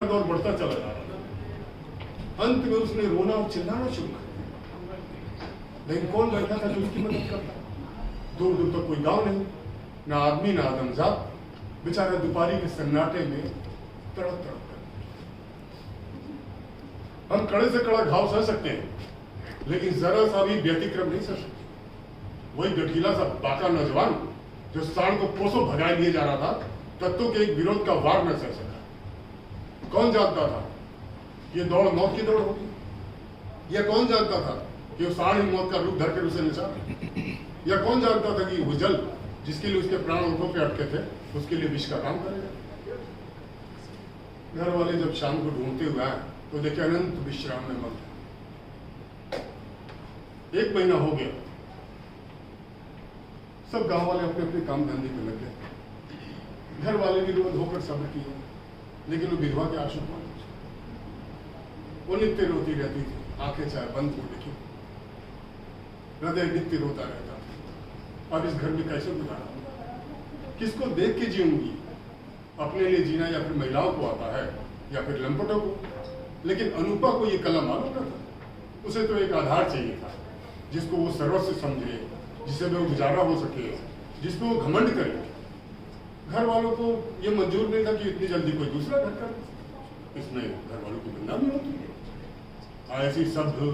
और बढ़ता चला जा रहा था। अंत में उसने रोना और चिल्लाना शुरू कर दिया, लेकिन कौन बैठा था जो उसकी मदद करता? दूर दूर तक कोई गांव नहीं, ना आदमी ना आदमजात, बेचारा दोपहरी के सन्नाटे में तड़प तड़प कर। हम कड़े से कड़ा घाव सह सकते हैं, लेकिन जरा सा भी व्यतिक्रम नहीं सह सकते। वही गठीला सा बाका नौजवान जो सांड को पोसो भगाए लिए जा रहा था, तत्वों के एक विरोध का वार न सह सका। कौन जानता था ये दौड़ मौत की दौड़ होगी? या कौन जानता था कि वो सांड ही मौत का रूप धरकर उसे नचा? या कौन जानता था कि वो जल जिसके लिए उसके प्राण ओठों पे अटके थे, उसके लिए विष का काम करेगा? घर वाले जब शाम को ढूंढते हुए आए तो देखे अनंत विश्राम में मग्न। 1 महीना हो गया, सब गांव वाले अपने अपने काम धंधे में लग गए। घर वाले भी रोज होकर सब्र किए, लेकिन वो विधवा के आंसू पानी, वो नित्य रोती रहती थी, आंखें चाहे बंद हो लिखी, हृदय नित्य रोता रहता था। अब इस घर में कैसे गुजारा? किसको देख के जीऊंगी? अपने लिए जीना या फिर महिलाओं को आता है या फिर लंपटों को? लेकिन अनूपा को ये कलम मालूम न था। उसे तो एक आधार चाहिए था जिसको वो सर्वस्व समझे, जिससे वो गुजारा हो सके, जिसको वो घमंड करे। घर वालों को ये मंजूर नहीं था कि इतनी जल्दी कोई दूसरा घर कर। इसमें घर वालों की बदनामी होती है। ऐसी सभ्य,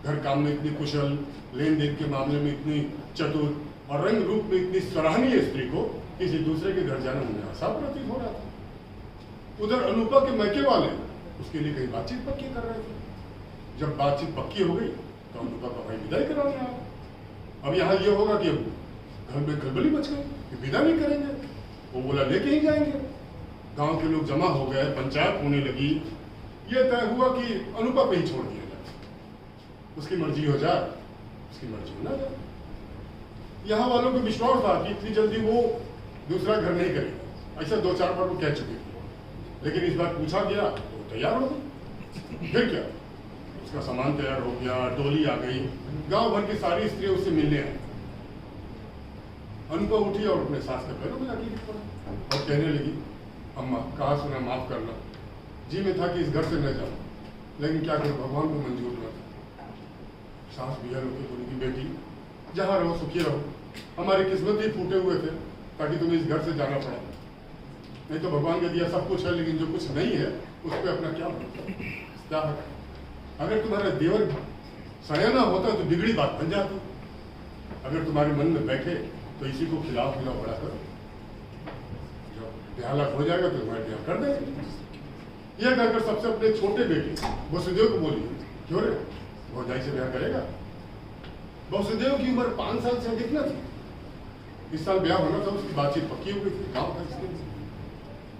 घर काम में इतनी कुशल, लेन देन के मामले में इतनी चतुर और रंग रूप में इतनी सराहनीय स्त्री को किसी दूसरे के घर जाना उन्हें आसान प्रतीत हो रहा था। उधर अनूपा के मैके वाले उसके लिए कहीं बातचीत पक्की कर रहे थे। जब बातचीत पक्की हो गई तो अनूपा का भाई विदाई कराने आया। अब यहाँ ये होगा कि घर में खलबली मच गई कि विदा नहीं करेंगे, वो बोला लेके ही जाएंगे। गांव के लोग जमा हो गए, पंचायत होने लगी। ये तय हुआ कि अनूपा पे ही छोड़ दिया जाए, उसकी मर्जी हो जाए, उसकी मर्जी हो ना जाए। यहाँ वालों को विश्वास था कि इतनी जल्दी वो दूसरा घर नहीं करेगा। ऐसा 2-4 बार वो कह चुके थे, लेकिन इस बार पूछा गया तो तैयार हो गई। फिर क्या, उसका सामान तैयार हो गया, डोली आ गई, गांव भर की सारी स्त्रियां उससे मिलने आई। अनूपा उठी और अपने सास के पैरों में जाके गिर पड़ा और कहने लगी, अम्मा कहा सुना माफ करना, जी में था कि इस घर से न जाऊं, लेकिन क्या करूं, भगवान को मंजूर न था। सास बिया लोग बोली कि बेटी जहाँ रहो सुखी रहो, हमारी किस्मत ही फूटे हुए थे ताकि तुम्हें इस घर से जाना पड़ा। नहीं तो भगवान का दिया सब कुछ है, लेकिन जो कुछ नहीं है उस पर अपना क्या क्या है? अगर तुम्हारा देवर सयाना होता तो बिगड़ी बात बन जाती। अगर तुम्हारे मन में बैठे तो इसी को खिलाओ खिलाओ बड़ा करो, जब ब्याह हो जाएगा तो तुम्हारे ब्याह कर देंगे। यह कहकर सबसे अपने छोटे बेटे वसुदेव को बोली, क्यों रे भौजाई से ब्याह करेगा? वसुदेव की उम्र 5 साल से अधिक न थी। इस साल ब्याह होना था, उसकी बातचीत पक्की हो गई थी, गाँव था इसके।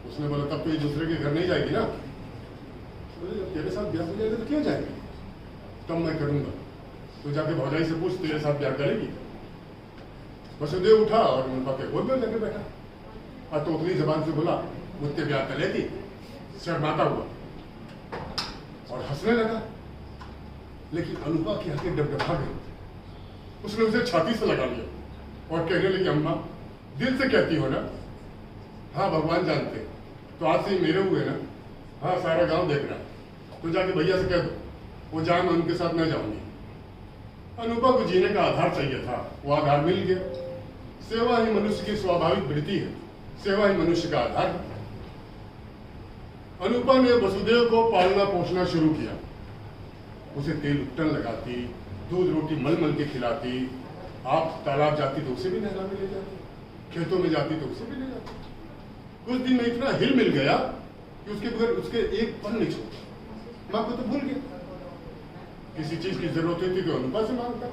उसने बोला तब तो ये दूसरे के घर नहीं जाएगी ना। जब तेरे साथ ब्याह हो जाएगा तो क्यों जाएगी? तब मैं करूंगा, तो जाके भौजाई से पूछ तेरे साथ ब्याह करेगी? वसुदेव उठा और उनका के गोद में लगे बैठा और तोतली जबान से बोला, मुझसे ब्याह कर लेती? शर्माता हुआ और हंसने लगा। लेकिन अनूपा की हंसी डबडबा गई। उसने उसे छाती से लगा लिया और कहने लगी, अम्मा दिल से कहती हो ना? हाँ भगवान जानते, तो आज से ही मेरे हुए ना। हाँ सारा गांव देख रहा है, तो जाके भैया से कह दो वो जाए, मैं उनके साथ न जाऊंगी। अनूपा को जीने का आधार चाहिए था, वो आधार मिल गया। सेवा ही मनुष्य की स्वाभाविक वृत्ति है, सेवा ही मनुष्य का आधार है। अनूपा ने वसुदेव को पालना पोसना शुरू किया। उसे तेल उपटन लगाती, दूध रोटी मल मल के खिलाती। आप तालाब जाती तो उसे भी नहलाने ले जाती, खेतों में जाती तो उसे भी ले जाती। कुछ दिन में इतना हिल मिल गया कि उसके बगैर उसके एक पल नहीं छोड़ता। माँ को तो भूल गया। किसी चीज की जरूरत होती तो अनूपा से मांगता,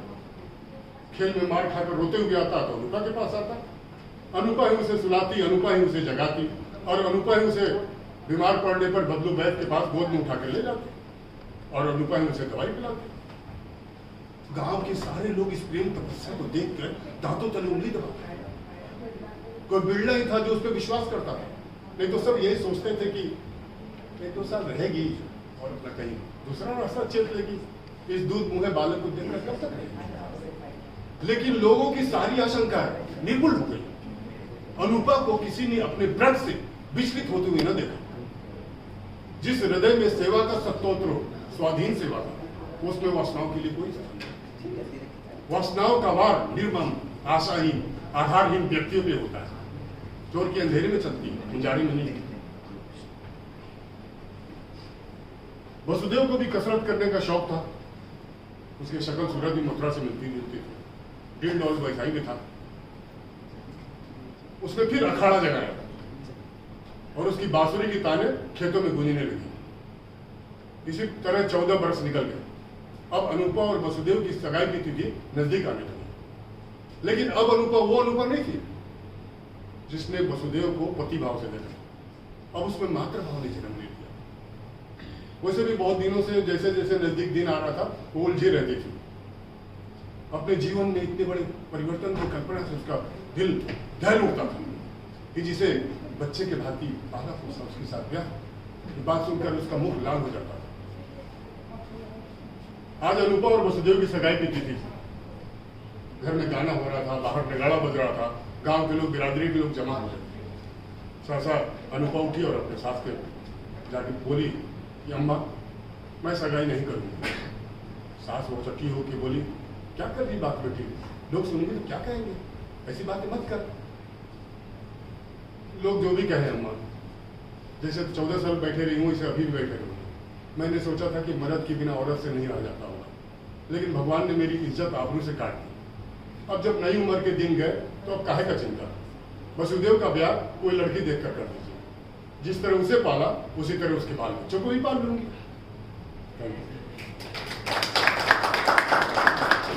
खेल में मार खाकर रोते हुए आता तो अनूपा के पास आता। अनूपा ही उसे सुलाती, अनूपा ही उसे जगाती और अनूपा ही उसे बीमार पड़ने पर बदलू वैद्य के पास गोद में उठा कर ले जाती और अनूपा ही उसे दवाई पिलाती। गांव के सारे लोग इस प्रेम तपस्या को देखकर दांतों तले उंगली दबाते। कोई बिरला ही था जो उस पर विश्वास करता था, नहीं तो सब यही सोचते थे कि 1-2 साल रहेगी और अपना कहीं दूसरा रास्ता चेत लेगी, इस दूध मुँहे बालक को देखकर कब तक रहेगी। लेकिन लोगों की सारी आशंका निर्मूल हो गई। अनूपा को किसी ने अपने व्रत से विचलित होते हुए न देखा। जिस हृदय में सेवा का सत्तोत्र हो, स्वाधीन सेवा का, उसमें वासनाओं के लिए कोई स्थान नहीं। वासनाओं का वार निर्मम, आशाहीन, आधारहीन व्यक्तियों पे होता है। चोर की अंधेरे में चलती है, मुंजारी में नहीं। वसुदेव को भी कसरत करने का शौक था। उसकी शक्ल सूरत भी मथुरा से मिलती जुलती थी, $1.5 वैसा ही था। उसने फिर अखाड़ा जगाया और उसकी बांसुरी की ताने खेतों में गूंजने लगी। इसी तरह 14 वर्ष निकल गए। अब अनुपा और वसुदेव की सगाई की तिथि नजदीक आने लगी। लेकिन अब अनुपा वो अनुपा नहीं थी जिसने वसुदेव को पति भाव से देखा। अब उसमें मातृ भाव ने जन्म ले लिया। वैसे भी बहुत दिनों से जैसे जैसे नजदीक दिन आ रहा था, वो उलझी रहती थी। अपने जीवन में इतने बड़े परिवर्तन की कल्पना से उसका दिल दहल उठता था कि जिसे बच्चे के भांति पाला पोसा उसके साथ ब्याह। बात सुनकर उसका मुख लाल हो जाता था। आज अनुपा और वसुदेव की सगाई की तिथि थी। घर में गाना हो रहा था, बाहर नगाड़ा बज रहा था, गांव के लोग, बिरादरी के लोग जमा हो गए। सहसा अनुपा उठी और अपने सास के जाके बोली कि अम्मा, मैं सगाई नहीं करूंगी। सास वो चट्टी होकर बोली, क्या कर रही बात बेटी, लोग सुनेंगे तो क्या कहेंगे, ऐसी बातें मत कर। लोग जो भी कहें अम्मा, जैसे 14 साल बैठे रही हूँ, इसे अभी भी बैठे रहूँगी। मैंने सोचा था कि मर्द के बिना औरत से नहीं रह जाता होगा, लेकिन भगवान ने मेरी इज्जत आबरू से काट दी। अब जब नई उम्र के दिन गए तो अब काहे का चिंता। वसुदेव का ब्याह कोई लड़की देखकर कर दीजिए। जिस तरह उसे पाला उसी तरह उसके बाल बच्चों को भी पाल लूंगी।